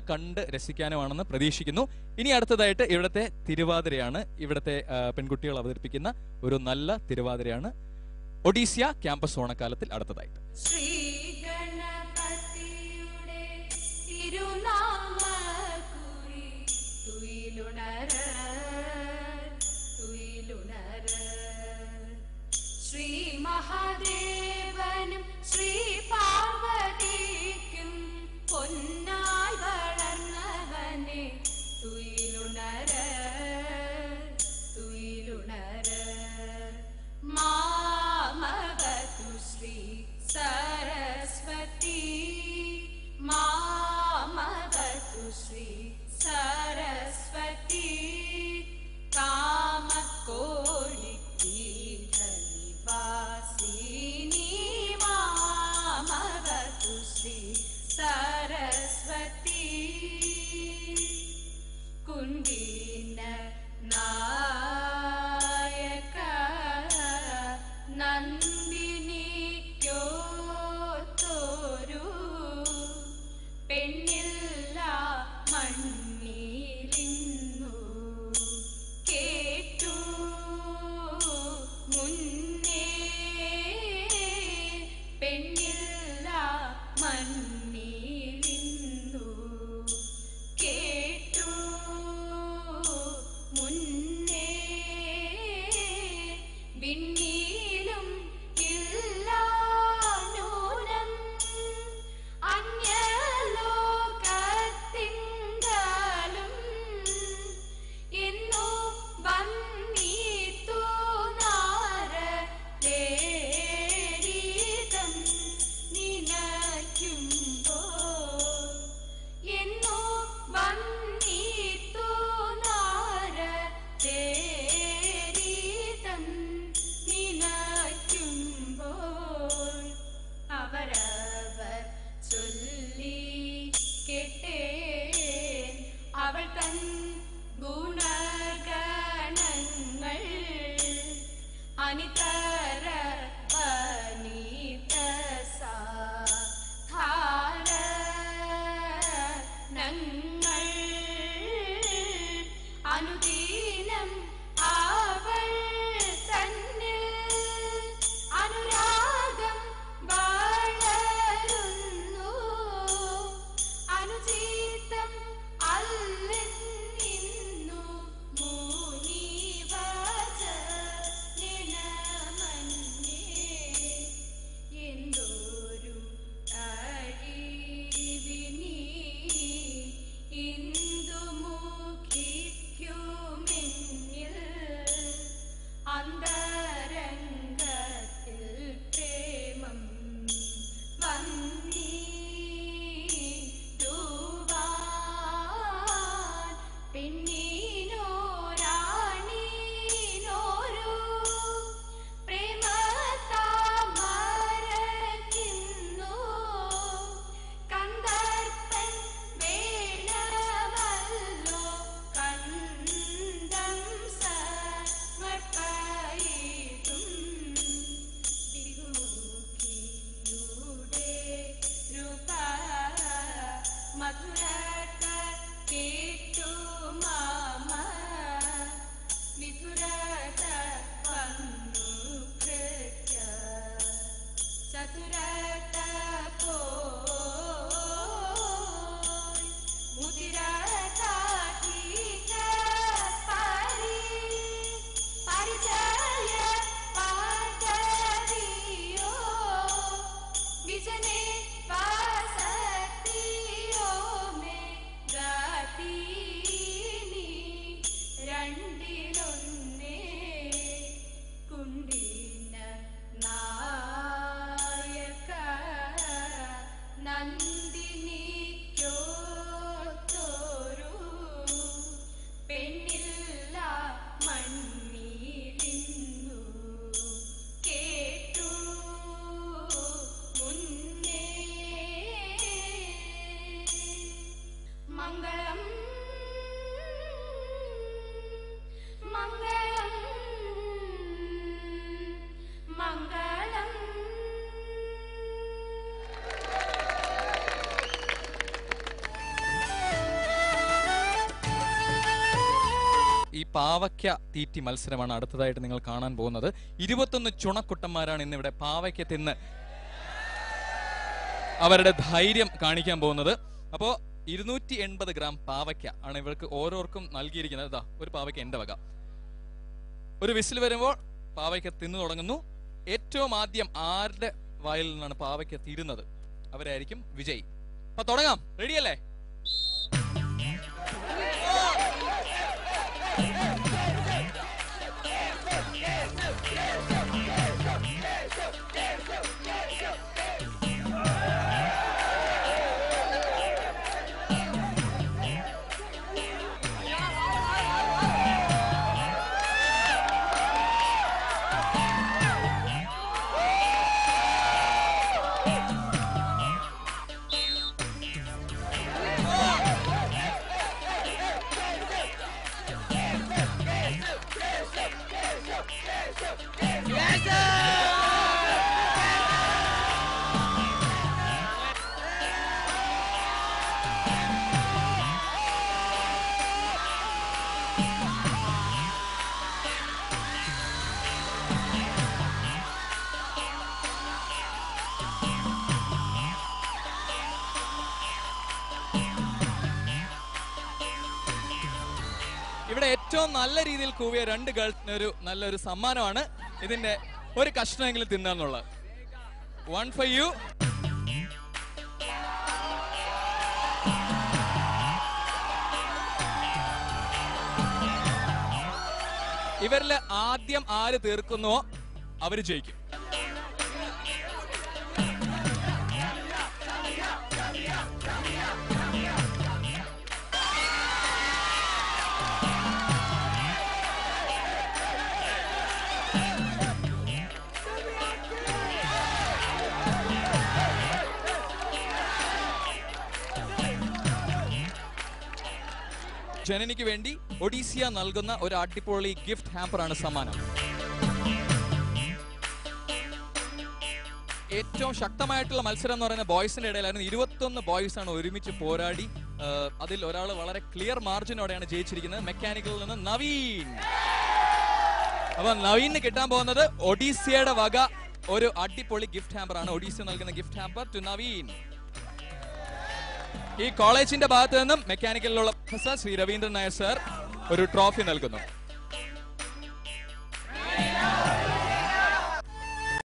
കണ്ട് രസിക്കാനുമാണെന്ന് പ്രതീക്ഷിക്കുന്നു. ഇനി അടുത്തതായിട്ട് ഇവിടുത്തെ തിരുവാതിരയാണ്. ഇവിടുത്തെ പെൺകുട്ടികൾ അവതരിപ്പിക്കുന്ന ഒരു നല്ല തിരുവാതിരയാണ് ഒഡീസ്യ ക്യാമ്പസ് ഓണക്കാലത്തിൽ അടുത്തതായിട്ട്. ശ്രീ മഹാദേവനും ശ്രീ പാർവതിക്കും പൊന്നായി വളർന്നവനെ തുയിലുണര തുയിലുണര മാമവതു ശ്രീ സരസ്വതി മാമവതു ശ്രീ സരസ്വതി കാമകോടി सरस्वती कुंडीन नायक नंदिनी क्यो तोरू पेन्निल्ला मण्णिलिन्नु केटू मुन्ने पेन्निल्ला मण्णिलिन्नु केटू मुन्ने विण्णीलुം इल्ला नूനം अन्यलोकത്തിങ്കലും എന്നു വന്നീതു നാരദേരിതം നിനയ്ക്കുമ്പോൾ എന്നു വന്നീതു നാരദേരിതം നിനയ്ക്കുമ്പോൾ അവരവർ ചൊല്ലി കേട്ടേൻ അവൾ തൻ ഗുണഗണങ്ങൾ അനിതര വനിത സാധാരണങ്ങൾ അനുദീനം അവൾ തന്നിൽ അനുരാഗം വളരുന്നു അനുചിതം അല്ലെന്നിന്നു മുനിവചനമന്യേ എന്തോരു കഴിവിനി ഇന്ദുമുഖിക്കുമെന്നിൽ അന്തരംഗത്തിൽ പ്രേമം വന്നീടുവാൻ പെണ്ണിനോ രാണീനോരു പ്രേമതാമരയ്ക്കുന്നു കന്ദർപ്പൻ വേണമല്ലോ കന്ദം സമർപ്പയിതും ബിഗുമുഖിയുടെ രൂപ മധുരത കേട്ടു മാമ വിധുരത വന്നു കൃത്യ ചതുരത പോയി മുതിരത പരിചയ പാദവിയോ വിജനെ വാസത്തിയോ മേ ഗാതീനി രണ്ടിലൊന്നേ കുണ്ടീന നായക പാവയ്ക്ക തീറ്റി മത്സരമാണ് അടുത്തതായിട്ട് നിങ്ങൾ കാണാൻ പോകുന്നത്. 21 ചുണക്കുട്ടന്മാരാണ് ഇന്നിവിടെ പാവയ്ക്ക തിന്ന് അവരുടെ ധൈര്യം കാണിക്കാൻ പോകുന്നത്. അപ്പോ 280 ഗ്രാം പാവയ്ക്ക ആണ് ഇവർക്ക് ഓരോർക്കും നൽകിയിരിക്കുന്നത്. ഇതാ ഒരു പാവയ്ക്ക എന്റെ വക. ഒരു വിസിൽ വരുമ്പോൾ പാവയ്ക്ക തിന്നു തുടങ്ങുന്നു. ഏറ്റവും ആദ്യം ആരുടെ വായിൽ നിന്നാണ് പാവയ്ക്ക തീരുന്നത് അവരായിരിക്കും വിജയി. അപ്പൊ തുടങ്ങാം. റെഡിയല്ലേ? ഇവിടെ ഏറ്റവും നല്ല രീതിയിൽ കൂവിയ 2 ഗേൾസിന് ഒരു നല്ലൊരു സമ്മാനമാണ്. ഇതിന്റെ ഒരു കഷ്ണമെങ്കിലും തിന്നാന്നുള്ളത്. 1 for you. ഇവരില് ആദ്യം ആര് തീർക്കുന്നുവോ അവര് ജയിക്കും. ജനനിക്ക് വേണ്ടി ഒഡീസിയ നൽകുന്ന ഒരു അടിപൊളി ഗിഫ്റ്റ് ഹാമ്പർ ആണ് സമ്മാനം. ഏറ്റവും ശക്തമായിട്ടുള്ള മത്സരം എന്ന് പറയുന്ന ബോയ്സിന്റെ ഇടയിലായിരുന്നു. 21 ബോയ്സ് ആണ് ഒരുമിച്ച് പോരാടി. അതിൽ ഒരാൾ വളരെ ക്ലിയർ മാർജിനോടെയാണ് ജയിച്ചിരിക്കുന്നത്. മെക്കാനിക്കലിൽ നിന്ന് നവീൻ. അപ്പൊ നവീന് കിട്ടാൻ പോകുന്നത് ഒഡീസിയയുടെ വക ഒരു അടിപൊളി ഗിഫ്റ്റ് ഹാമ്പർ ആണ്. ഒഡീസിയ നൽകുന്ന ഗിഫ്റ്റ് ഹാമ്പർ ടു നവീൻ. ഈ കോളേജിന്റെ ഭാഗത്ത് നിന്നും മെക്കാനിക്കലിലുള്ള പ്രൊഫസർ ശ്രീ രവീന്ദ്രൻ നായർ സർ ഒരു ട്രോഫി നൽകുന്നു.